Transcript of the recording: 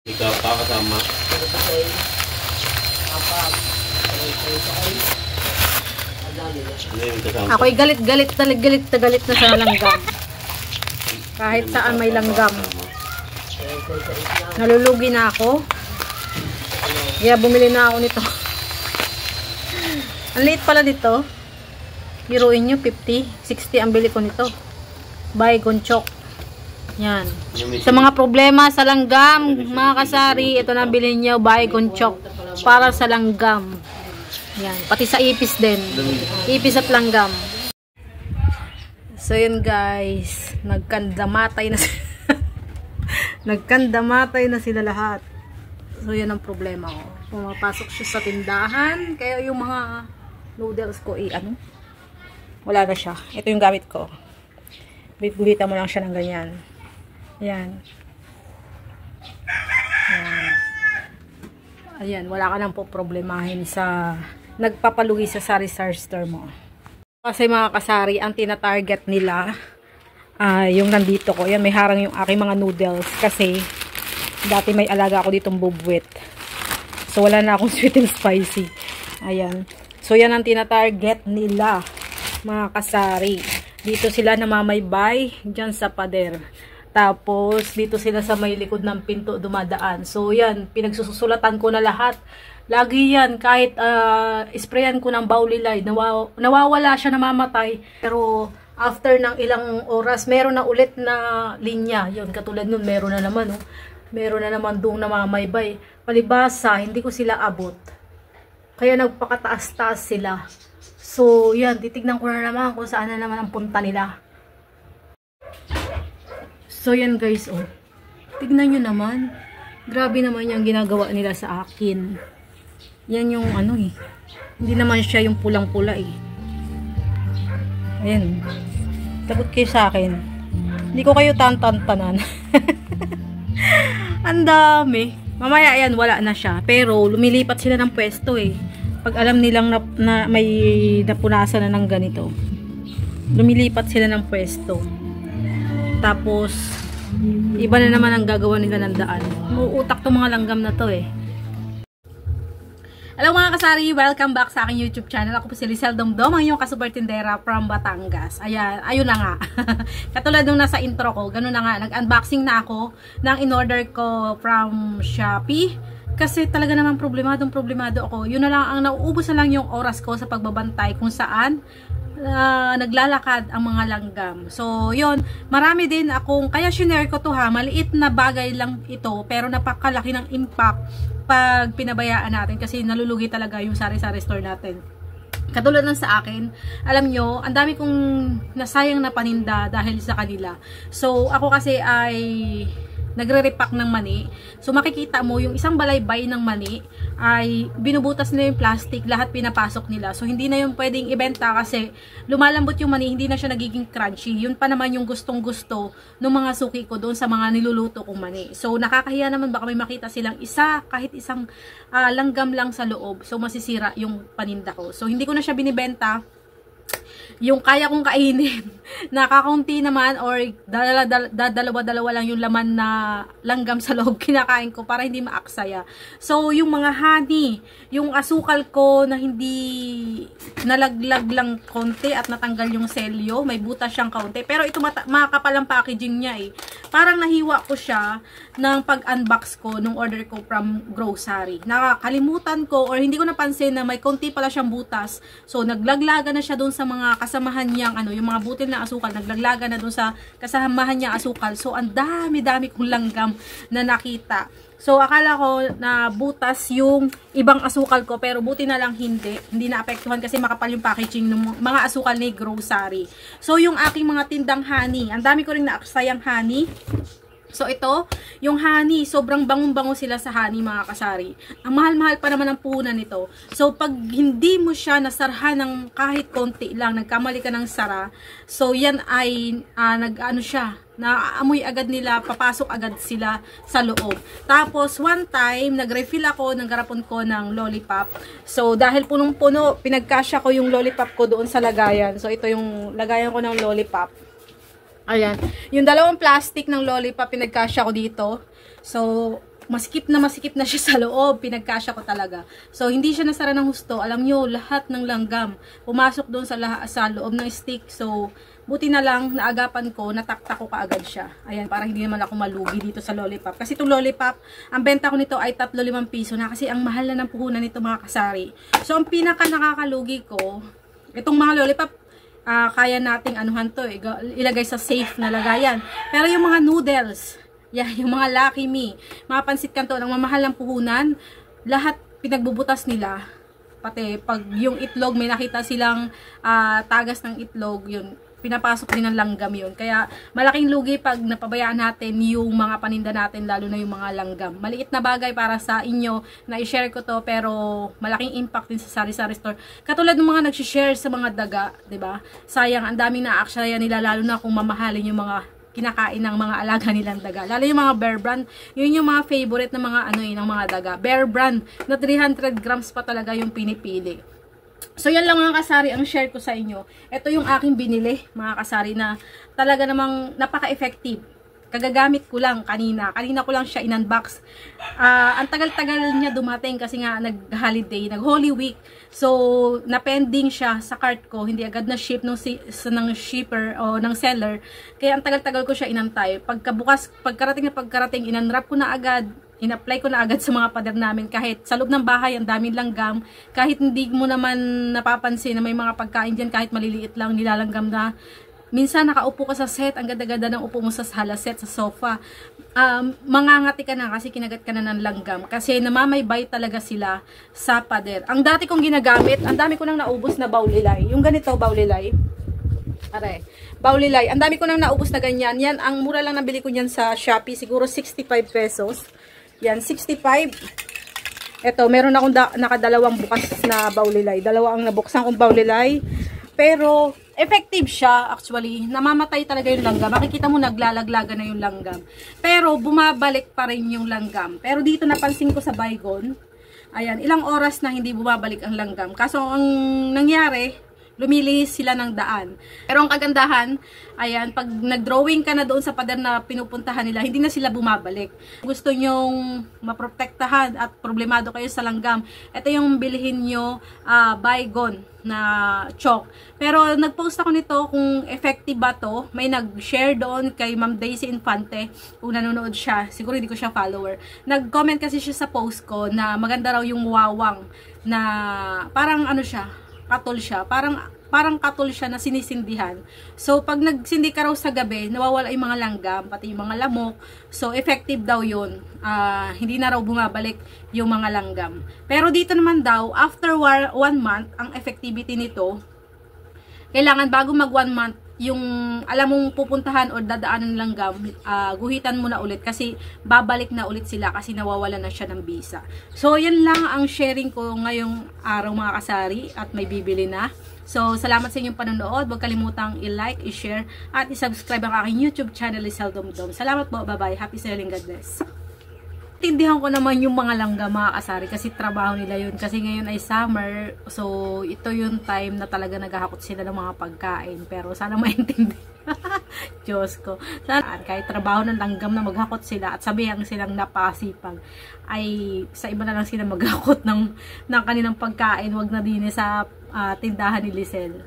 Ikaw pa kasama. Ako'y galit na sa langgam. Kahit saan may langgam. Nalulugi na ako. Kaya bumili na ako nito. Ang liit pala nito. Biruin nyo, 50, 60 ang bili ko nito. By Gonchok. Yan. Sa mga problema sa langgam, mga kasari, ito na bilhin nyo, by Gonchok. Para sa langgam. Yan. Pati sa ipis din. Ipis at langgam. So yun guys. Nagkandamatay na sila. Nagkandamatay na sila lahat. So yun ang problema ko. Pumapasok siya sa tindahan. Kaya yung mga noodles ko, wala na siya. Ito yung gamit ko. Gulitan mo lang siya ng ganyan. Ayan. Ayan, wala ka nang po problemahin sa nagpapalugi sa sari-sari store mo. Kasi mga kasari, ang tina-target nila yung nandito ko. Ayan, may harang yung aking mga noodles kasi dati may alaga ako ditong bubwit. So wala na akong sweet and spicy. Ayan. So yan ang tina-target nila, mga kasari. Dito sila namamaybay dyan sa pader. Tapos, dito sila sa may likod ng pinto dumadaan. So, yan. Pinagsusulatan ko na lahat. Lagi yan. Kahit sprayan ko ng Baulilay, nawawala siya, namamatay. Pero, after ng ilang oras, meron na ulit na linya. Yun, katulad nun, meron na naman. Oh. Meron na naman doong namamaybay. Palibasa, hindi ko sila abot. Kaya nagpakataas-taas sila. So, yan. Titignan ko na naman kung saan na naman ang punta nila. So, yan guys, oh. Tignan nyo naman. Grabe naman yung ginagawa nila sa akin. Yan yung Hindi naman siya yung pulang-pula eh. Ayan. Takot kayo sa akin. Hindi ko kayo tantan-tanan. Ang dami. Mamaya yan, wala na siya. Pero, lumilipat sila ng pwesto eh. Pag alam nilang na may napunasan na ng ganito. Lumilipat sila ng pwesto. Tapos, iba na naman ang gagawa nila ng daan. Uutak tong mga langgam na to eh. Hello mga kasari, welcome back sa aking YouTube channel. Ako po si Lizelle Domdom, ang iyong kasupertindera from Batangas. Ayan, ayun na nga. Katulad nung nasa intro ko, ganun na nga. Nag-unboxing na ako ng in-order ko from Shopee. Kasi talaga naman problemado ako. Yun na lang, ang nauubos na lang yung oras ko sa pagbabantay kung saan naglalakad ang mga langgam. So, yun, marami din akong, kaya shinare ko to ha, maliit na bagay lang ito, pero napakalaki ng impact pag pinabayaan natin kasi nalulugi talaga yung sari-sari store natin. Katulad ng sa akin, alam nyo, ang dami kong nasayang na paninda dahil sa kanila. So, ako kasi ay nagre-repack ng mani. So, makikita mo, yung isang balaybay ng mani ay binubutas nila yung plastic, lahat pinapasok nila. So, hindi na yung pwedeng ibenta kasi lumalambot yung mani, hindi na siya nagiging crunchy. Yun pa naman yung gustong-gusto ng mga suki ko doon sa mga niluluto kong mani. So, nakakahiya naman, baka may makita silang kahit isang langgam lang sa loob. So, masisira yung paninda ko. So, hindi ko na siya binibenta. Yung kaya kong kainin, nakakaunti naman or dalawa-dalawa lang yung laman na langgam sa loob kinakain ko para hindi maaksaya. So, yung mga honey, yung asukal ko na hindi nalaglag lang konti at natanggal yung selyo, may butas siyang kaunti. Pero ito makakapal ang packaging niya eh. Parang nahiwa ko siya ng pag-unbox ko nung order ko from grocery. Nakakalimutan ko or hindi ko napansin na may konti pala siyang butas. So, naglaglaga na siya doon sa mga kasamahan niyang yung mga butil na asukal, naglaglaga na doon sa kasamahan niyang asukal. So, ang dami-dami kong langgam na nakita. So, akala ko na butas yung ibang asukal ko, pero buti na lang hindi naapektuhan kasi makapal yung packaging ng mga asukal ni grocery. So, yung aking mga tindang honey, ang dami ko rin naaksayang honey. So, ito, yung honey, sobrang bangung-bango sila sa honey, mga kasari. Ang mahal-mahal pa naman ang puhunan nito. So, pag hindi mo siya nasarhan ng kahit konti lang, nagkamali ka ng sara, so, yan ay, naaamoy agad nila, papasok agad sila sa loob. Tapos, one time, nag-refill ako ng garapon ko ng lollipop. So, dahil punong-puno, pinagkasya ko yung lollipop ko doon sa lagayan. So, ito yung lagayan ko ng lollipop. Ayan. Yung dalawang plastic ng lollipop, pinagkasya ko dito. So, masikip na siya sa loob. Pinagkasya ko talaga. So, hindi siya nasara ng husto. Alam nyo, lahat ng langgam pumasok doon sa loob ng stick. So, buti na lang, naagapan ko, nataktak ko kaagad siya. Ayan, para hindi naman ako malugi dito sa lollipop. Kasi itong lollipop, ang benta ko nito ay 35 piso na kasi ang mahal na ng puhunan nito mga kasari. So, ang pinaka nakakalugi ko, itong mga lollipop, kaya nating anuhan to, ilagay sa safe na lagayan. Pero yung mga noodles, yung mga Lucky Me, mga pansit kanto, ng mamahal ng puhunan, lahat pinagbubutas nila. Pati pag yung itlog, may nakita silang tagas ng itlog, yun, pinapasok din ng langgam yun. Kaya malaking lugi pag napabayaan natin yung mga paninda natin, lalo na yung mga langgam. Maliit na bagay para sa inyo na i-share ko to, pero malaking impact din sa sari-sari store. Katulad ng mga nag-share sa mga daga, 'di ba? Sayang, ang daming na-actionan nila, lalo na kung mamahalin yung mga kinakain ng mga alaga nilang daga. Lalo yung mga Bear Brand, yun yung mga favorite ng mga ng mga daga. Bear Brand na 300 grams pa talaga yung pinipili. So, yan lang mga kasari ang share ko sa inyo. Ito yung aking binili, mga kasari, na talaga namang napaka-effective. Kagagamit ko lang kanina. Kanina ko lang siya in-unbox. Ang tagal-tagal niya dumating kasi nga nag-holiday, nag-Holy Week. So, na-pending siya sa cart ko. Hindi agad na-ship ng shipper o ng seller. Kaya ang tagal-tagal ko siya inantay. Pagkarating, in-unwrap ko na agad. In-apply ko na agad sa mga pader namin. Kahit sa loob ng bahay, ang daming langgam. Kahit hindi mo naman napapansin na may mga pagkain dyan, kahit maliliit lang, nilalanggam na. Minsan nakaupo ka sa set, ang ganda-ganda ng upo mo sa hala set, sa sofa. Mangangati ka na kasi kinagat ka na ng langgam. Kasi namamaybay talaga sila sa pader. Ang dati kong ginagamit, ang dami ko nang naubos na baulilay. Yung ganito, baulilay. Aray, baulilay. Ang dami ko nang naubos na ganyan. Yan, ang mura lang nabili ko niyan sa Shopee. Siguro 65 pesos. Yan, 65. Ito, meron akong nakadalawang bukas na baulilay. Dalawa ang nabuksan kong baulilay. Pero, effective siya actually. Namamatay talaga yung langgam. Makikita mo naglalaglaga na yung langgam. Pero, bumabalik pa rin yung langgam. Pero dito napansin ko sa Baygon, ayan, ilang oras na hindi bumabalik ang langgam. Kaso, ang nangyari, lumilihis sila ng daan. Pero ang kagandahan, ayan, pag nag-drawing ka na doon sa pader na pinupuntahan nila, hindi na sila bumabalik. Gusto nyong maprotektahan at problemado kayo sa langgam, ito yung bilhin nyo, Baygon na chalk. Pero nag-post ako nito kung effective ba to. May nag-share doon kay Ma'am Daisy Infante, kung nanonood siya. Siguro hindi ko siya follower. Nag-comment kasi siya sa post ko na maganda raw yung wawang na parang ano siya, katol siya. Parang katol siya na sinisindihan. So, pag nagsindi ka raw sa gabi, nawawala yung mga langgam, pati yung mga lamok. So, effective daw yun. Hindi na raw bumabalik yung mga langgam. Pero dito naman daw, after 1 month, ang effectivity nito, kailangan bago mag 1 month, yung alam mong pupuntahan o dadaanan ng langgam, guhitan mo na ulit kasi babalik na ulit sila kasi nawawala na siya ng bisa. So, yan lang ang sharing ko ngayong araw mga kasari at may bibili na. So, salamat sa inyong panonood. Huwag kalimutang i-like, i-share at i-subscribe ang aking YouTube channel, Lisel Domdom. Salamat po. Bye-bye. Happy selling. God bless. Tindihan ko naman yung mga langgam mga kasari kasi trabaho nila yun. Kasi ngayon ay summer. So, ito yung time na talaga naghahakot sila ng mga pagkain. Pero sana maintindihan. Diyos ko. Sana kahit trabaho ng langgam na maghakot sila at sabihan silang napakasipag, ay sa iba na lang sila maghakot ng kanilang pagkain. Wag na din sa tindahan ni Lisel.